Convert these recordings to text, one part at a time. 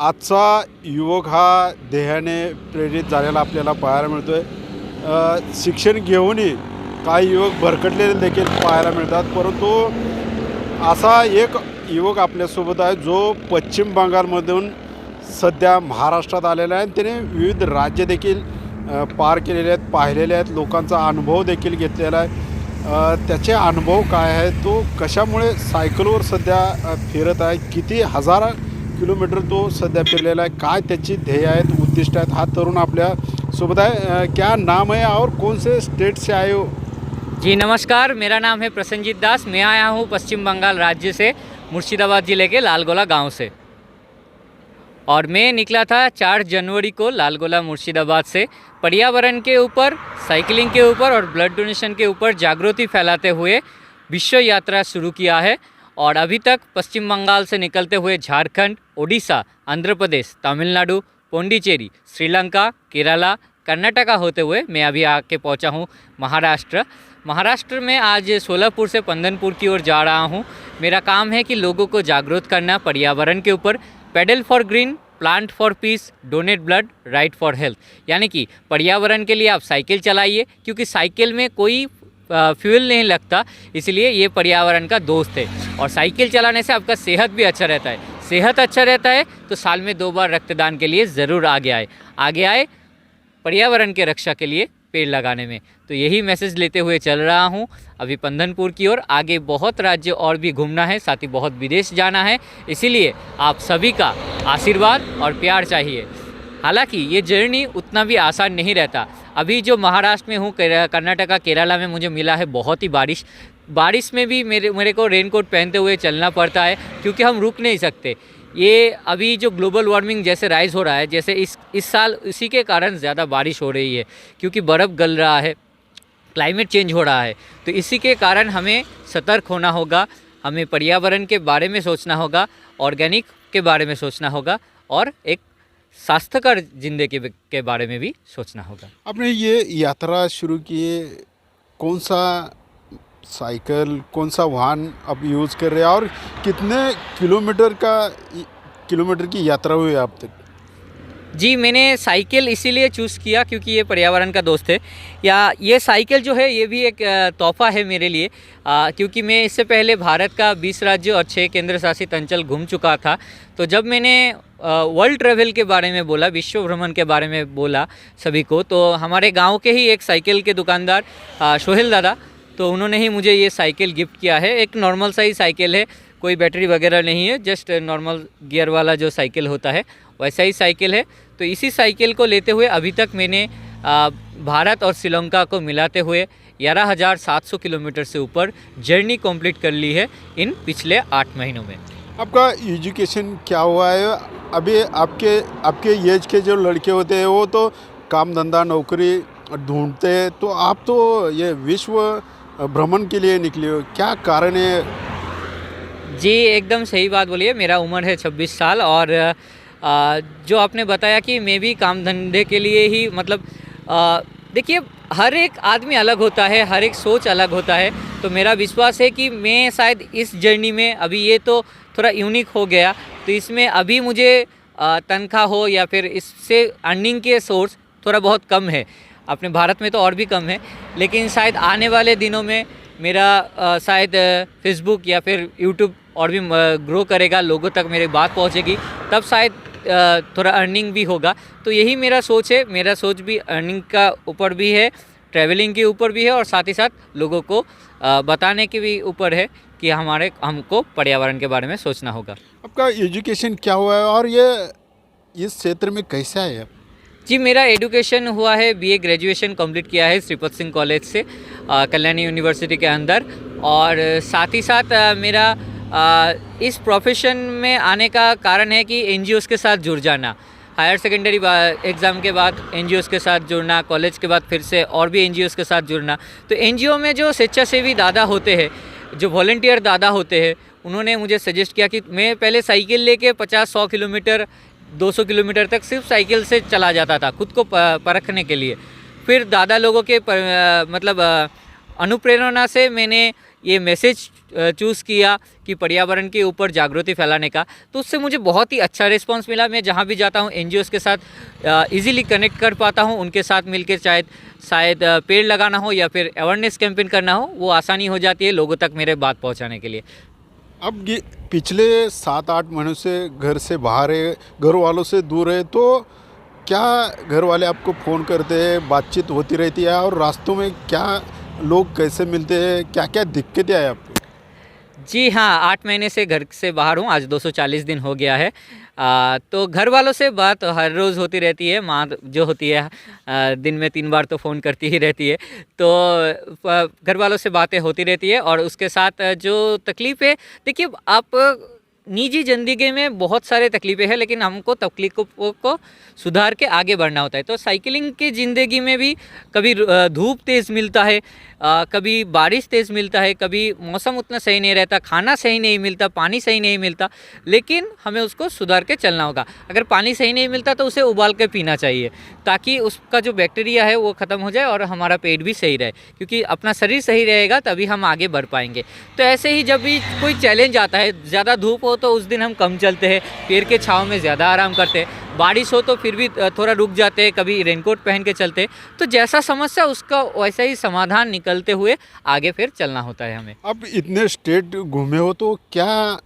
आजचा युवक हा ध्येयाने प्रेरित झालेला आपल्याला पाहायला मिळतो आहे. शिक्षण घेऊनही काही युवक भरकटलेले देखील पाहायला मिळतात, परंतु असा एक युवक आपल्यासोबत आहे जो पश्चिम बंगालमधून सध्या महाराष्ट्रात आलेला आहे. त्याने विविध राज्य देखील पार केलेले आहेत, पाहिलेले आहेत, लोकांचा अनुभव देखील घेतलेला आहे. त्याचे अनुभव काय आहे, तो कशामुळे सायकलवर सध्या फिरत आहे, किती हजार किलोमीटर तो सध्या फिरलेला आहे, काय त्याची ध्येय आहेत, उद्दिष्ट आहेत, हा तरुण आपल्या सोबत आहे. क्या नाम है और कौन से स्टेट से आए हो? जी नमस्कार, मेरा नाम है प्रसन्नजीत दास। मैं आया हूँ पश्चिम बंगाल राज्य से, मुर्शिदाबाद ज़िले के लालगोला गांव से। और मैं निकला था 4 जनवरी को लालगोला मुर्शिदाबाद से पर्यावरण के ऊपर, साइकिलिंग के ऊपर और ब्लड डोनेशन के ऊपर जागृति फैलाते हुए विश्व यात्रा शुरू किया है। और अभी तक पश्चिम बंगाल से निकलते हुए झारखंड, ओडिशा, आंध्र प्रदेश, तमिलनाडु, पौंडीचेरी, श्रीलंका, केरला, कर्नाटका होते हुए मैं अभी आके पहुंचा हूं महाराष्ट्र। महाराष्ट्र में आज सोलापुर से पंढरपुर की ओर जा रहा हूं। मेरा काम है कि लोगों को जागरूक करना पर्यावरण के ऊपर। Pedal for green, plant for piece, donate blood, right for health. यानी कि पर्यावरण के लिए आप साइकिल चलाइए, क्योंकि साइकिल में कोई फ्यूल नहीं लगता, इसलिए ये पर्यावरण का दोस्त है। और साइकिल चलाने से आपका सेहत भी अच्छा रहता है। सेहत अच्छा रहता है तो साल में 2 बार रक्तदान के लिए ज़रूर आगे आए पर्यावरण के रक्षा के लिए पेड़ लगाने में। तो यही मैसेज लेते हुए चल रहा हूँ अभी पंढरपुर की ओर। आगे बहुत राज्य और भी घूमना है, साथ ही बहुत विदेश जाना है, इसीलिए आप सभी का आशीर्वाद और प्यार चाहिए। हालांकि ये जर्नी उतना भी आसान नहीं रहता। अभी जो महाराष्ट्र में हूँ, कर्नाटका, केरला में मुझे मिला है बहुत ही बारिश में भी मेरे को रेनकोट पहनते हुए चलना पड़ता है, क्योंकि हम रुक नहीं सकते। ये अभी जो ग्लोबल वार्मिंग जैसे राइज़ हो रहा है, जैसे इस साल इसी के कारण ज़्यादा बारिश हो रही है, क्योंकि बर्फ़ गल रहा है, क्लाइमेट चेंज हो रहा है। तो इसी के कारण हमें सतर्क होना होगा, हमें पर्यावरण के बारे में सोचना होगा, ऑर्गेनिक के बारे में सोचना होगा, और एक स्वास्थ्यकर जिंदगी के बारे में भी सोचना होगा। आपने ये यात्रा शुरू की, कौन सा साइकिल, कौन सा वाहन आप यूज़ कर रहे हैं और कितने किलोमीटर की यात्रा हुई आप तक? जी, मैंने साइकिल इसीलिए चूज़ किया क्योंकि ये पर्यावरण का दोस्त है। या ये साइकिल जो है ये भी एक तोहफ़ा है मेरे लिए, क्योंकि मैं इससे पहले भारत का 20 राज्य और 6 केंद्र शासित अंचल घूम चुका था। तो जब मैंने वर्ल्ड ट्रैवल के बारे में बोला, विश्व भ्रमण के बारे में बोला सभी को, तो हमारे गांव के ही एक साइकिल के दुकानदार सोहेल दादा, तो उन्होंने ही मुझे ये साइकिल गिफ्ट किया है। एक नॉर्मल साइज साइकिल है, कोई बैटरी वगैरह नहीं है, जस्ट नॉर्मल गियर वाला जो साइकिल होता है वैसा ही साइकिल है। तो इसी साइकिल को लेते हुए अभी तक मैंने भारत और श्रीलंका को मिलाते हुए 11,700 किलोमीटर से ऊपर जर्नी कंप्लीट कर ली है इन पिछले 8 महीनों में। आपका एजुकेशन क्या हुआ है? अभी आपके एज के जो लड़के होते हैं वो तो काम धंधा नौकरी ढूंढते हैं, तो आप तो ये विश्व भ्रमण के लिए निकले हो, क्या कारण है? जी, एकदम सही बात बोली है। मेरा उम्र है 26 साल, और जो आपने बताया कि मैं भी काम धंधे के लिए ही, मतलब देखिए, हर एक आदमी अलग होता है, हर एक सोच अलग होता है। तो मेरा विश्वास है कि मैं शायद इस जर्नी में, अभी ये तो थोड़ा यूनिक हो गया, तो इसमें अभी मुझे तनख्वाह हो या फिर इससे अर्निंग के सोर्स थोड़ा बहुत कम है। अपने भारत में तो और भी कम है, लेकिन शायद आने वाले दिनों में मेरा शायद फेसबुक या फिर यूट्यूब और भी ग्रो करेगा, लोगों तक मेरी बात पहुंचेगी, तब शायद थोड़ा अर्निंग भी होगा। तो यही मेरा सोच है। मेरा सोच भी अर्निंग का ऊपर भी है, ट्रैवलिंग के ऊपर भी है, और साथ ही साथ लोगों को बताने के भी ऊपर है कि हमको पर्यावरण के बारे में सोचना होगा। आपका एजुकेशन क्या हुआ है और ये इस क्षेत्र में कैसा है? जी, मेरा एजुकेशन हुआ है, बीए ग्रेजुएशन कंप्लीट किया है श्रीपत सिंह कॉलेज से, कल्याणी यूनिवर्सिटी के अंदर। और साथ ही साथ मेरा इस प्रोफेशन में आने का कारण है कि एनजीओज़ के साथ जुड़ जाना। हायर सेकेंडरी एग्ज़ाम के बाद एनजीओज़ के साथ जुड़ना, कॉलेज के बाद फिर से और भी एनजीओज़ के साथ जुड़ना। तो एनजीओ में जो स्वेच्छासेवी दादा होते हैं, जो वॉलंटियर दादा होते हैं, उन्होंने मुझे सजेस्ट किया कि मैं पहले साइकिल लेके 50-100 किलोमीटर, 200 किलोमीटर तक सिर्फ साइकिल से चला जाता था, खुद को परखने के लिए। फिर दादा लोगों के अनुप्रेरणा से मैंने ये मैसेज चूज़ किया कि पर्यावरण के ऊपर जागृति फैलाने का, तो उससे मुझे बहुत ही अच्छा रिस्पांस मिला। मैं जहाँ भी जाता हूँ एनजीओज़ के साथ इजीली कनेक्ट कर पाता हूँ, उनके साथ मिलकर शायद पेड़ लगाना हो या फिर अवेयरनेस कैंपेन करना हो, वो आसानी हो जाती है लोगों तक मेरे बात पहुँचाने के लिए। अब ये पिछले 7-8 महीनों से घर से बाहर है, घर वालों से दूर है, तो क्या घर वाले आपको फ़ोन करते हैं, बातचीत होती रहती है, और रास्तों में क्या लोग कैसे मिलते हैं, क्या क्या दिक्कतें आए आपको? जी हाँ, 8 महीने से घर से बाहर हूँ, आज 240 दिन हो गया है। तो घर वालों से बात हर रोज़ होती रहती है। माँ जो होती है दिन में 3 बार तो फ़ोन करती ही रहती है। तो घर वालों से बातें होती रहती है, और उसके साथ जो तकलीफ़ है, देखिए आप निजी ज़िंदगी में बहुत सारे तकलीफ़ें हैं, लेकिन हमको तकलीफ़ों को सुधार के आगे बढ़ना होता है। तो साइकिलिंग की ज़िंदगी में भी कभी धूप तेज़ मिलता है, कभी बारिश तेज़ मिलता है, कभी मौसम उतना सही नहीं रहता, खाना सही नहीं मिलता, पानी सही नहीं मिलता, लेकिन हमें उसको सुधार के चलना होगा। अगर पानी सही नहीं मिलता तो उसे उबाल के पीना चाहिए, ताकि उसका जो बैक्टीरिया है वो ख़त्म हो जाए और हमारा पेट भी सही रहे, क्योंकि अपना शरीर सही रहेगा तभी हम आगे बढ़ पाएंगे। तो ऐसे ही जब भी कोई चैलेंज आता है, ज़्यादा धूप हो तो उस दिन हम कम चलते हैं, पेड़ के छाँव में ज़्यादा आराम करते हैं, बारिश हो तो फिर भी थोड़ा रुक जाते हैं, कभी रेनकोट पहन के चलते हैं। तो जैसा समस्या उसका वैसा ही समाधान निकलते हुए आगे फिर चलना होता है हमें। अब इतने स्टेट घूमे हो, तो क्या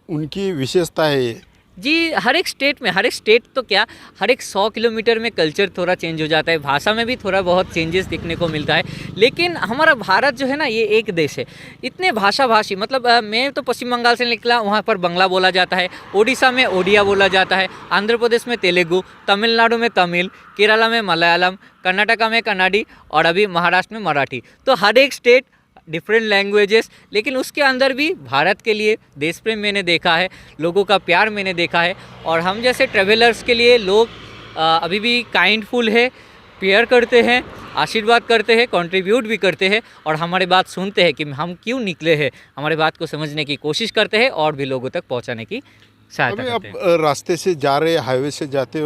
उनकी विशेषता है ये? जी, हर एक स्टेट तो क्या, हर एक 100 किलोमीटर में कल्चर थोड़ा चेंज हो जाता है, भाषा में भी थोड़ा बहुत चेंजेस दिखने को मिलता है। लेकिन हमारा भारत जो है ना, ये एक देश है, इतने भाषी, मतलब मैं तो पश्चिम बंगाल से निकला, वहाँ पर बंगला बोला जाता है, ओडिशा में ओडिया बोला जाता है, आंध्र प्रदेश में तेलुगु, तमिलनाडु में तमिल, केरला में मलयालम, कर्नाटका में कन्नड़ी, और अभी महाराष्ट्र में मराठी। तो हर एक स्टेट डिफरेंट लैंग्वेजेस, लेकिन उसके अंदर भी भारत के लिए देश प्रेम मैंने देखा है, लोगों का प्यार मैंने देखा है। और हम जैसे ट्रेवलर्स के लिए लोग अभी भी काइंडफुल है, प्यार करते हैं, आशीर्वाद करते हैं, कंट्रीब्यूट भी करते हैं, और हमारी बात सुनते हैं कि हम क्यों निकले हैं, हमारी बात को समझने की कोशिश करते हैं और भी लोगों तक पहुंचाने की सहायता अभी करते आप हैं। रास्ते से जा रहे, हाईवे से जाते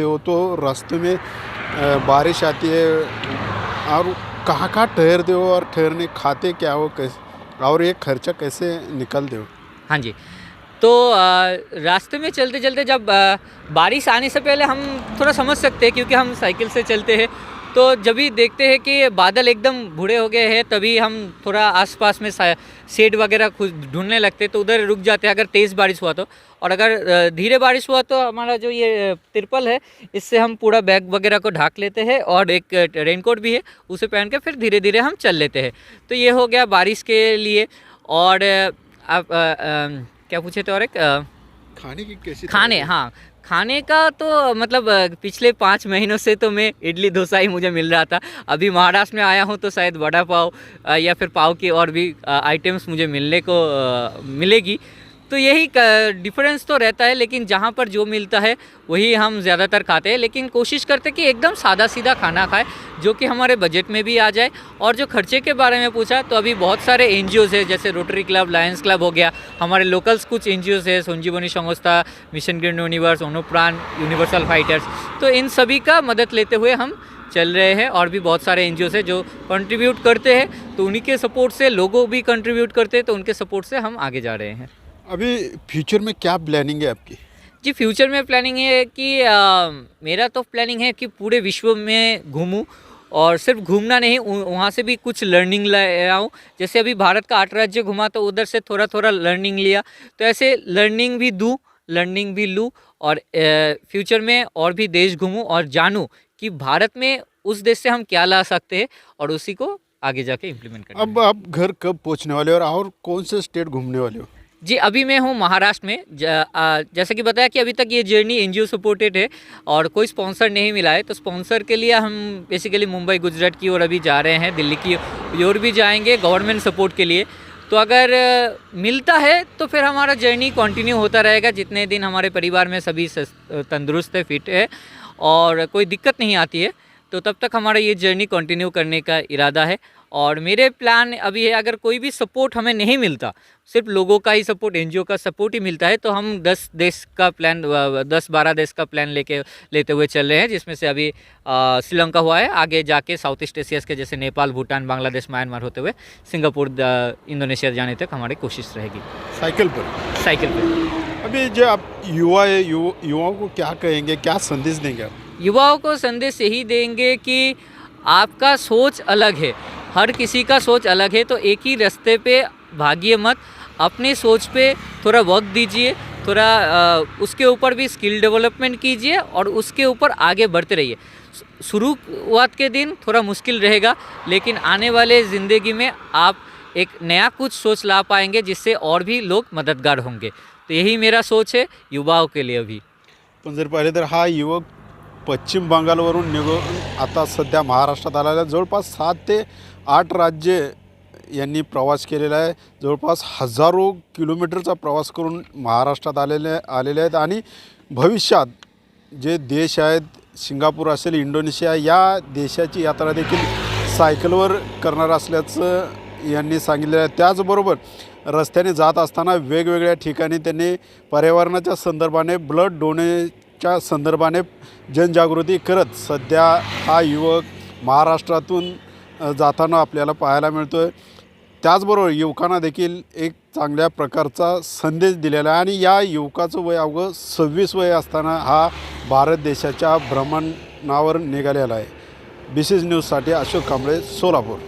हो, तो रास्ते में बारिश आती है, और कहाँ कहाँ ठहरते हो, और ठहरने खाते क्या हो, कैसे, और ये खर्चा कैसे निकलते हो? हाँ जी, तो रास्ते में चलते चलते जब बारिश आने से पहले हम थोड़ा समझ सकते हैं, क्योंकि हम साइकिल से चलते हैं, तो जब भी देखते हैं कि बादल एकदम बूढ़े हो गए हैं, तभी हम थोड़ा आसपास में शेड वगैरह खुद ढूंढने लगते हैं, तो उधर रुक जाते हैं अगर तेज़ बारिश हुआ तो। और अगर धीरे बारिश हुआ तो हमारा जो ये तिरपल है, इससे हम पूरा बैग वगैरह को ढक लेते हैं, और एक रेनकोट भी है, उसे पहन के फिर धीरे धीरे हम चल लेते हैं। तो ये हो गया बारिश के लिए। और आप क्या पूछे थे, और एक खाने की कैसी खाने, हाँ, खाने का तो मतलब पिछले 5 महीनों से तो मैं इडली डोसा ही मुझे मिल रहा था। अभी महाराष्ट्र में आया हूँ तो शायद वड़ा पाव या फिर पाव की और भी आइटम्स मुझे मिलने को मिलेगी। तो यही डिफरेंस तो रहता है, लेकिन जहाँ पर जो मिलता है वही हम ज़्यादातर खाते हैं, लेकिन कोशिश करते हैं कि एकदम सादा सीधा खाना खाएं जो कि हमारे बजट में भी आ जाए। और जो खर्चे के बारे में पूछा, तो अभी बहुत सारे एनजीओज़ है, जैसे रोटरी क्लब, लायंस क्लब हो गया, हमारे लोकल्स कुछ एनजीओज़ है, संजीवनी संस्था, mission green universe, Anupran, universal fighters, तो इन सभी का मदद लेते हुए हम चल रहे हैं। और भी बहुत सारे एनजीओज़ है जो कंट्रीब्यूट करते हैं, तो उन्हीं के सपोर्ट से लोगों भी कंट्रीब्यूट करते हैं, तो उनके सपोर्ट से हम आगे जा रहे हैं। अभी फ्यूचर में क्या प्लानिंग है आपकी? जी, फ्यूचर में प्लानिंग है कि मेरा तो प्लानिंग है कि पूरे विश्व में घूमूं, और सिर्फ घूमना नहीं, वहाँ से भी कुछ लर्निंग ले आऊँ। जैसे अभी भारत का 8 राज्य घूमा, तो उधर से थोड़ा थोड़ा लर्निंग लिया, तो ऐसे लर्निंग भी लूँ, और फ्यूचर में और भी देश घूमूं और जानूँ कि भारत में उस देश से हम क्या ला सकते हैं, और उसी को आगे जाके इम्प्लीमेंट करें। अब आप घर कब पहुंचने वाले हो, और कौन से स्टेट घूमने वाले हो? जी, अभी मैं हूँ महाराष्ट्र में। जैसा कि बताया कि अभी तक ये जर्नी एनजीओ सपोर्टेड है और कोई स्पॉन्सर नहीं मिला है, तो स्पॉन्सर के लिए हम बेसिकली मुंबई, गुजरात की ओर अभी जा रहे हैं, दिल्ली की ओर भी जाएंगे गवर्नमेंट सपोर्ट के लिए। तो अगर मिलता है तो फिर हमारा जर्नी कंटिन्यू होता रहेगा, जितने दिन हमारे परिवार में सभी तंदुरुस्त है, फिट है और कोई दिक्कत नहीं आती है, तो तब तक हमारा ये जर्नी कंटिन्यू करने का इरादा है। और मेरे प्लान अभी है, अगर कोई भी सपोर्ट हमें नहीं मिलता, सिर्फ लोगों का ही सपोर्ट, एनजीओ का सपोर्ट ही मिलता है, तो हम 10 देश का प्लान 10-12 देश का प्लान लेते हुए चल रहे हैं, जिसमें से अभी श्रीलंका हुआ है, आगे जाके साउथ ईस्ट एशिया के जैसे नेपाल, भूटान, बांग्लादेश, म्यांमार होते हुए सिंगापुर, इंडोनेशिया जाने तक हमारी कोशिश रहेगी साइकिल पर। साइकिल पे। अभी जो आप युवा है, युवाओं को क्या कहेंगे, क्या संदेश देंगे आप? युवाओं को संदेश यही देंगे कि आपका सोच अलग है, हर किसी का सोच अलग है, तो एक ही रास्ते पे भागिए मत, अपनी सोच पे थोड़ा वक्त दीजिए, थोड़ा उसके ऊपर भी स्किल डेवलपमेंट कीजिए और उसके ऊपर आगे बढ़ते रहिए। शुरुआत के दिन थोड़ा मुश्किल रहेगा, लेकिन आने वाले ज़िंदगी में आप एक नया कुछ सोच ला पाएंगे, जिससे और भी लोग मददगार होंगे। तो यही मेरा सोच है युवाओं के लिए अभी। पण जर पाहिले तर हा युवक पश्चिम बंगालवरून निघून आता सध्या महाराष्ट्रात आलेला आहे. जवळपास 7 ते 8 राज्ये यांनी प्रवास केलेला आहे. जवळपास हजारो किलोमीटरचा प्रवास करून महाराष्ट्रात आलेले आहेत आणि भविष्यात जे देश आहेत, सिंगापूर असेल, इंडोनेशिया, या देशाची यात्रा देखील सायकलवर करणार असल्याचं यांनी सांगितलेलं आहे. त्याचबरोबर रस्त्याने जात असताना वेगवेगळ्या ठिकाणी त्यांनी पर्यावरणाच्या संदर्भाने, ब्लड डोनेटच्या संदर्भाने जनजागृती करत सध्या हा युवक महाराष्ट्रातून जाताना आपल्याला पाहायला मिळतो आहे. त्याचबरोबर युवकांना देखील एक चांगल्या प्रकारचा संदेश दिलेला आहे आणि या युवकाचं वय अवघं 26 वय असताना हा भारत देशाच्या भ्रमणावर निघालेला आहे. BCS न्यूजसाठी अशोक कांबळे, सोलापूर.